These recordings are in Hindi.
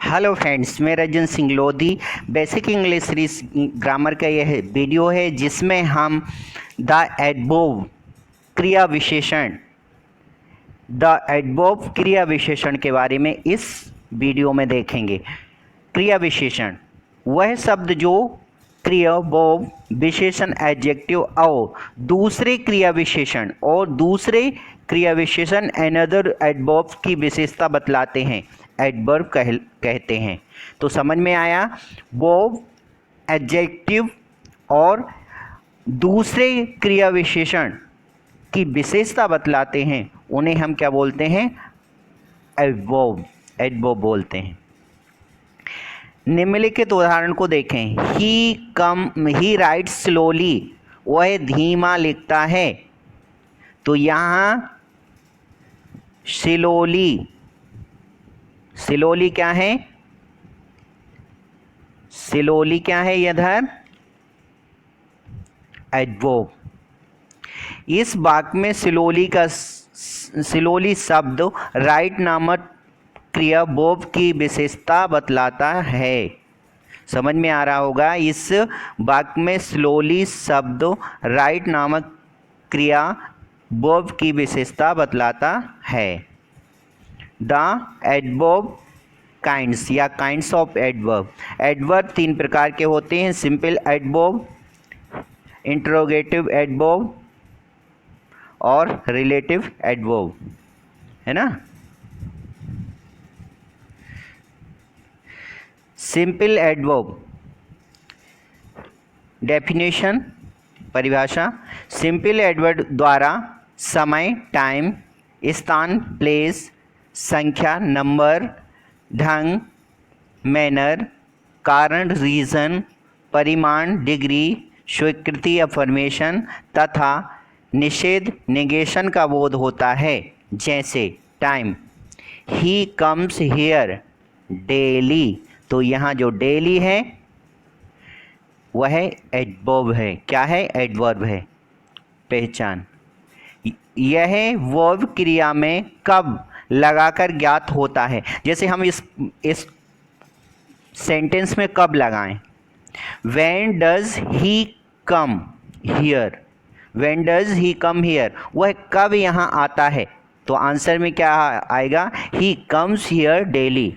हेलो फ्रेंड्स, मैं Rajan Singh Lodhi. Basic English series grammar का यह वीडियो है जिसमें हम द एडवर्ब क्रिया विशेषण के बारे में इस वीडियो में देखेंगे। क्रिया विशेषण वह शब्द जो क्रिया वर्ब विशेषण एडजेक्टिव और दूसरे क्रिया विशेषण अनदर एडवर्ब की विशेषता बतलाते हैं, एडवर्ब कहते हैं। तो समझ में आया। वर्ब एडजेक्टिव और दूसरे क्रिया विशेषण की विशेषता बतलाते हैं, उन्हें हम क्या बोलते हैं? एडवर्ब बोलते हैं। निम्नलिखित उदाहरण को देखें। ही राइट्स स्लोली, वह धीमा लिखता है। तो यहाँ स्लोली क्या है? स्लोली क्या है? इधर एडवर्ब। इस वाक्य में स्लोली शब्द राइट नामक क्रिया वर्ब की विशेषता बतलाता है। समझ में आ रहा होगा। इस वाक्य में स्लोली शब्द राइट नामक क्रिया वर्ब की विशेषता बतलाता है। द एडवर्ब काइंड्स या काइंड्स ऑफ एडवर्ब। एडवर्ब तीन प्रकार के होते हैं: सिंपल एडवर्ब, इंटरोगेटिव एडवर्ब और रिलेटिव एडवर्ब, है ना। सिंपल एडवर्ब डेफिनेशन, परिभाषा। सिंपल एडवर्ब द्वारा समय, टाइम, स्थान, प्लेस, संख्या, नंबर, ढंग, मैनर, कारण, रीजन, परिमाण, डिग्री, स्वीकृति, अफर्मेशन तथा निषेध, नेगेशन का बोध होता है। जैसे time, he comes here daily. तो यहाँ जो डेली है वह एडवर्ब है। क्या है? एडवर्ब है। पहचान, यह वर्ब क्रिया में कब लगाकर ज्ञात होता है। जैसे हम इस सेंटेंस में कब लगाएं? When does he come here? When does he come here? वह कब यहाँ आता है? तो आंसर में क्या आएगा? He comes here daily।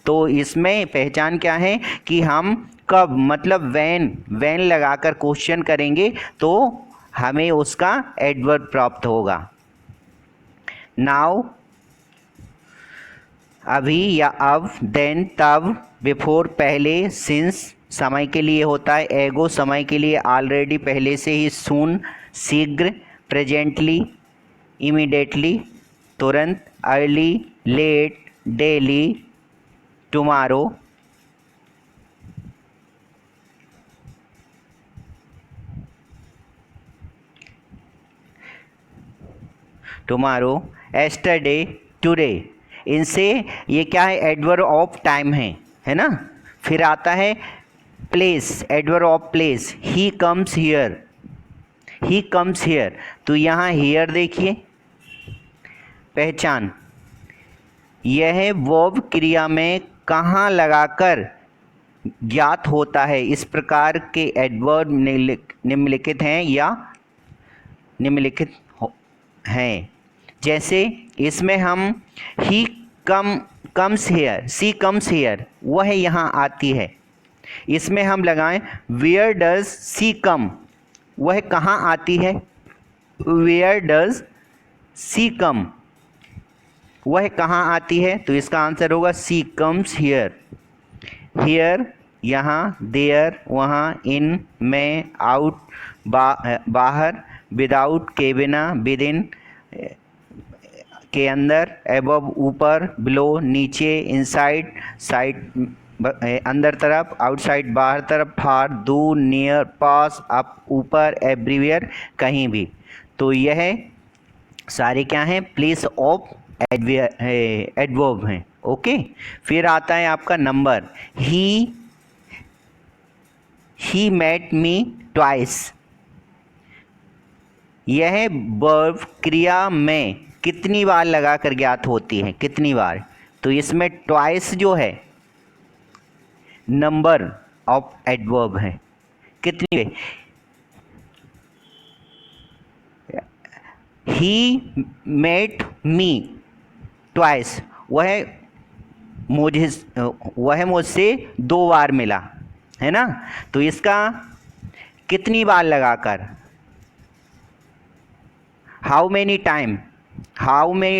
तो इसमें पहचान क्या है कि हम कब मतलब when लगाकर क्वेश्चन करेंगे तो हमें उसका एडवर्ब प्राप्त होगा। नाउ, अभी या अब, देन तब, बिफोर पहले, सिंस समय के लिए होता है, एगो समय के लिए, ऑलरेडी पहले से ही, सून शीघ्र, प्रेजेंटली इमीडिएटली तुरंत, early late, daily tomorrow, yesterday, today. इनसे ये क्या है? एडवर्ब ऑफ टाइम है ना। फिर आता है place, adverb of place. He comes here. तो यहाँ हियर देखिए, पहचान, यह वर्ब क्रिया में कहाँ लगाकर ज्ञात होता है। इस प्रकार के एडवर्ब निम्नलिखित हैं या निम्नलिखित हैं। जैसे इसमें हम he comes here, she comes here, वह यहाँ आती है। इसमें हम लगाएं वेयर डज सी कम, वह कहाँ आती है। वेयर डज सी कम, वह कहाँ आती है। तो इसका आंसर होगा सी कम्स हियर। हियर यहाँ, देयर वहाँ, इन में, आउट बाहर, विदाउट के बिना, विद इन के अंदर, एबव ऊपर, बिलो नीचे, इनसाइड साइड अंदर तरफ, आउटसाइड बाहर तरफ, फार दूर, नियर पास, अप ऊपर, एवरीवेयर कहीं भी। तो यह सारे क्या हैं? प्लेस ऑफ एडवर्ब हैं। ओके। फिर आता है आपका number. He met me twice. यह वर्ब क्रिया में कितनी बार लगाकर ज्ञात होती है? कितनी बार? तो इसमें ट्वाइस जो है नंबर ऑफ एडवर्ब है, कितनी है? ही मेट मी ट्वाइस, वह मुझसे 2 बार मिला, है ना। तो इसका कितनी बार लगाकर, how many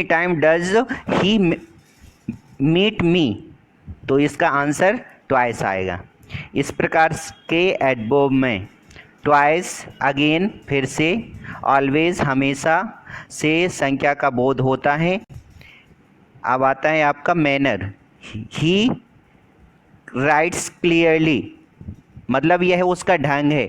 time does he meet me, तो इसका आंसर ट्वाइस आएगा। इस प्रकार के एडवर्ब में ट्वाइस, अगेन फिर से, ऑलवेज हमेशा से संख्या का बोध होता है। अब आता है आपका मैनर। ही राइट्स क्लियरली, मतलब यह उसका ढंग है।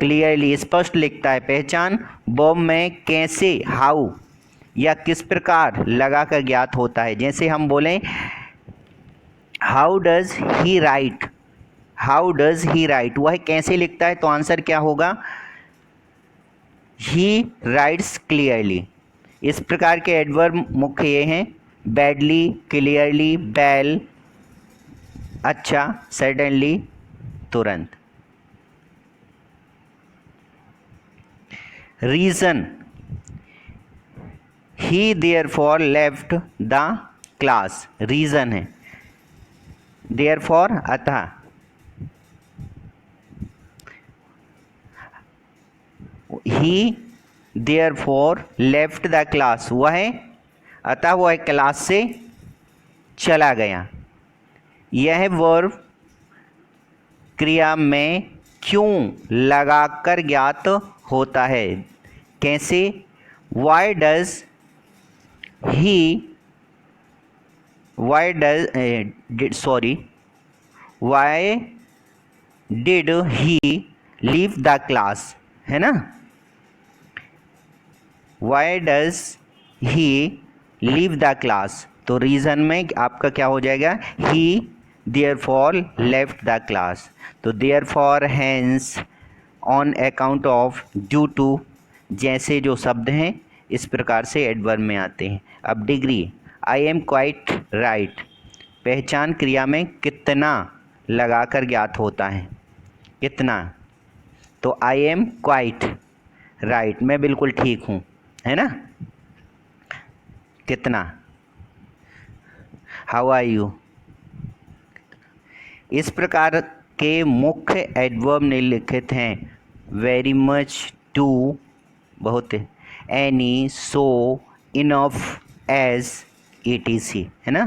क्लियरली स्पष्ट लिखता है। पहचान वर्ब में कैसे, हाउ या किस प्रकार लगाकर ज्ञात होता है। जैसे हम बोलें हाउ डज ही राइट, वह कैसे लिखता है, तो आंसर क्या होगा, ही राइट्स क्लियरली। इस प्रकार के एडवर्ब मुख्य ये हैं, बैडली, क्लियरली, बेल, अच्छा, सडनली, तुरंत। Reason, he therefore left the class, reason है। देयरफॉर अतः, he therefore left the class, अतः वह क्लास से चला गया। यह वर्ब क्रिया में क्यों लगाकर ज्ञात होता है, कैसे, why does he, why did he leave the class, है ना। Why does he leave the class, तो रीजन में आपका क्या हो जाएगा, he therefore left the class. तो therefore, hence, on account of, due to जैसे जो शब्द हैं इस प्रकार से एडवर्ब में आते हैं। अब degree, I am quite right, पहचान क्रिया में कितना लगाकर ज्ञात होता है, कितना, तो आई एम क्वाइट राइट, मैं बिल्कुल ठीक हूँ, है ना। कितना, हाउ आर यू। इस प्रकार के मुख्य एडवर्ब निम्नलिखित हैं, वेरी मच, टू बहुत, any, so, enough, as, etc, है ना।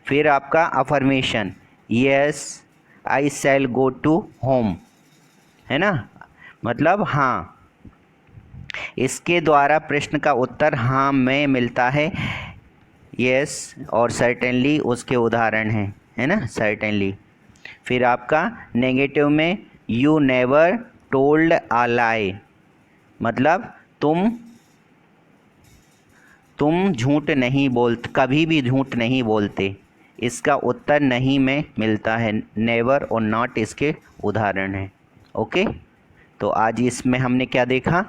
फिर आपका affirmation, yes I shall go to home, है ना, मतलब हाँ। इसके द्वारा प्रश्न का उत्तर हाँ में मिलता है, यस, और सर्टेनली उसके उदाहरण हैं, है ना, सर्टेनली। फिर आपका नेगेटिव में, यू नेवर टोल्ड अ लाई, मतलब तुम झूठ नहीं बोलते, कभी भी झूठ नहीं बोलते। इसका उत्तर नहीं में मिलता है, नेवर और नॉट इसके उदाहरण हैं। ओके, तो आज इसमें हमने क्या देखा,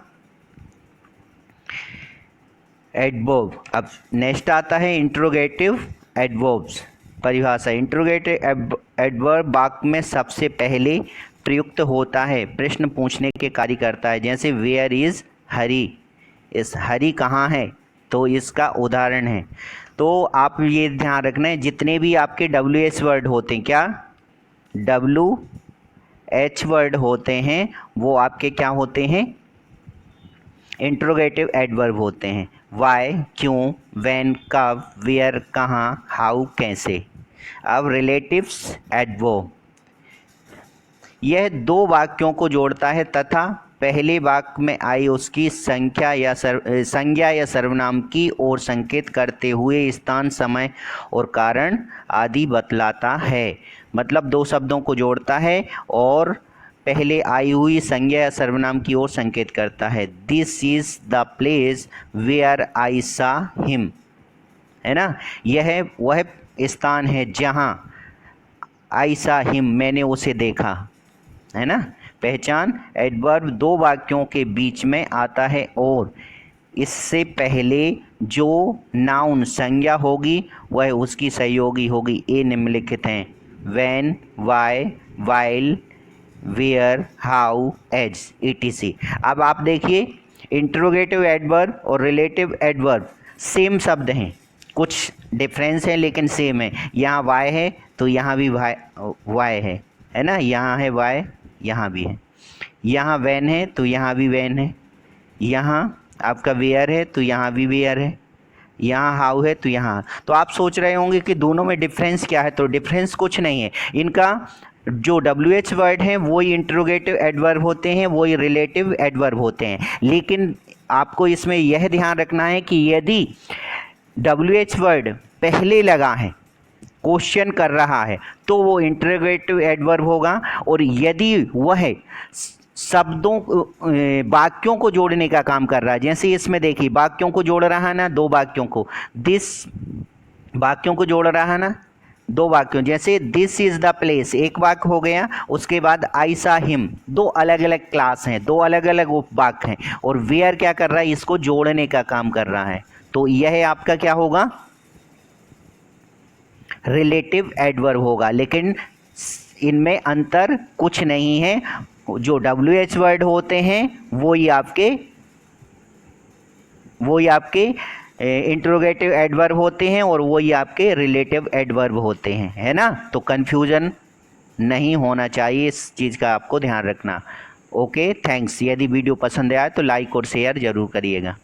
एडवर्ब। अब नेक्स्ट आता है इंट्रोगेटिव एडवर्ब्स, परिभाषा। इंट्रोगेटिव एडवर्ब वाक्य में सबसे पहले प्रयुक्त होता है, प्रश्न पूछने के कार्य करता है। जैसे वेयर इज हरी, इस हरी कहाँ है, तो इसका उदाहरण है। तो आप ये ध्यान रखना है, जितने भी आपके WH वर्ड होते हैं, क्या WH वर्ड होते हैं, वो आपके क्या होते हैं, इंट्रोगेटिव एडवर्ब होते हैं। वाई, क्यों, व्हेन, कब, वेयर, कहाँ, हाउ, कैसे। अब रिलेटिव्स एडवर्ब, यह 2 वाक्यों को जोड़ता है तथा पहले वाक्य में आई उसकी संज्ञा या सर्वनाम की ओर संकेत करते हुए स्थान, समय और कारण आदि बतलाता है। मतलब 2 शब्दों को जोड़ता है और पहले आई हुई संज्ञा या सर्वनाम की ओर संकेत करता है। This is the place where I saw him, है ना, यह वह स्थान है जहाँ आई सा हिम, मैंने उसे देखा, है ना। पहचान, एडवर्ब 2 वाक्यों के बीच में आता है और इससे पहले जो नाउन संज्ञा होगी वह उसकी सहयोगी होगी। ये निम्नलिखित हैं, when, why, while, where, how, as, etc। अब आप देखिए इंट्रोगेटिव एडवर्ब और रिलेटिव एडवर्ब सेम शब्द हैं, कुछ डिफरेंस है लेकिन सेम है। यहाँ वाई है तो यहाँ भी वाई है ना, यहाँ है वाई, यहाँ भी है। यहाँ वैन है तो यहाँ भी वैन है। यहाँ आपका वेयर है तो यहाँ भी वेयर है। यहाँ हाउ है तो यहाँ। तो आप सोच रहे होंगे कि दोनों में डिफरेंस क्या है, तो डिफरेंस कुछ नहीं है। इनका जो WH वर्ड हैं वही इंट्रोगेटिव एडवर्ब होते हैं, वही रिलेटिव एडवर्ब होते हैं। लेकिन आपको इसमें यह ध्यान रखना है कि यदि WH वर्ड पहले लगा है, क्वेश्चन कर रहा है, तो वो इंट्रोगेटिव एडवर्ब होगा। और यदि वह शब्दों वाक्यों को जोड़ने का काम कर रहा है, जैसे इसमें देखिए वाक्यों को जोड़ रहा है ना, दो वाक्यों को, दिस वाक्यों को जोड़ रहा है ना, दो वाक्यों, जैसे दिस इज द प्लेस एक वाक्य हो गया, उसके बाद आई सा हिम, दो अलग अलग क्लास हैं, दो अलग अलग उपवाक्य हैं। और वेयर क्या कर रहा है, इसको जोड़ने का काम कर रहा है। तो यह आपका क्या होगा, रिलेटिव एडवर्ब होगा। लेकिन इनमें अंतर कुछ नहीं है, जो WH वर्ड होते हैं वही आपके इंट्रोगेटिव एडवर्ब होते हैं और वही आपके रिलेटिव एडवर्ब होते हैं, है ना। तो कन्फ्यूजन नहीं होना चाहिए, इस चीज़ का आपको ध्यान रखना। Okay, thanks. यदि वीडियो पसंद आए तो लाइक और शेयर ज़रूर करिएगा।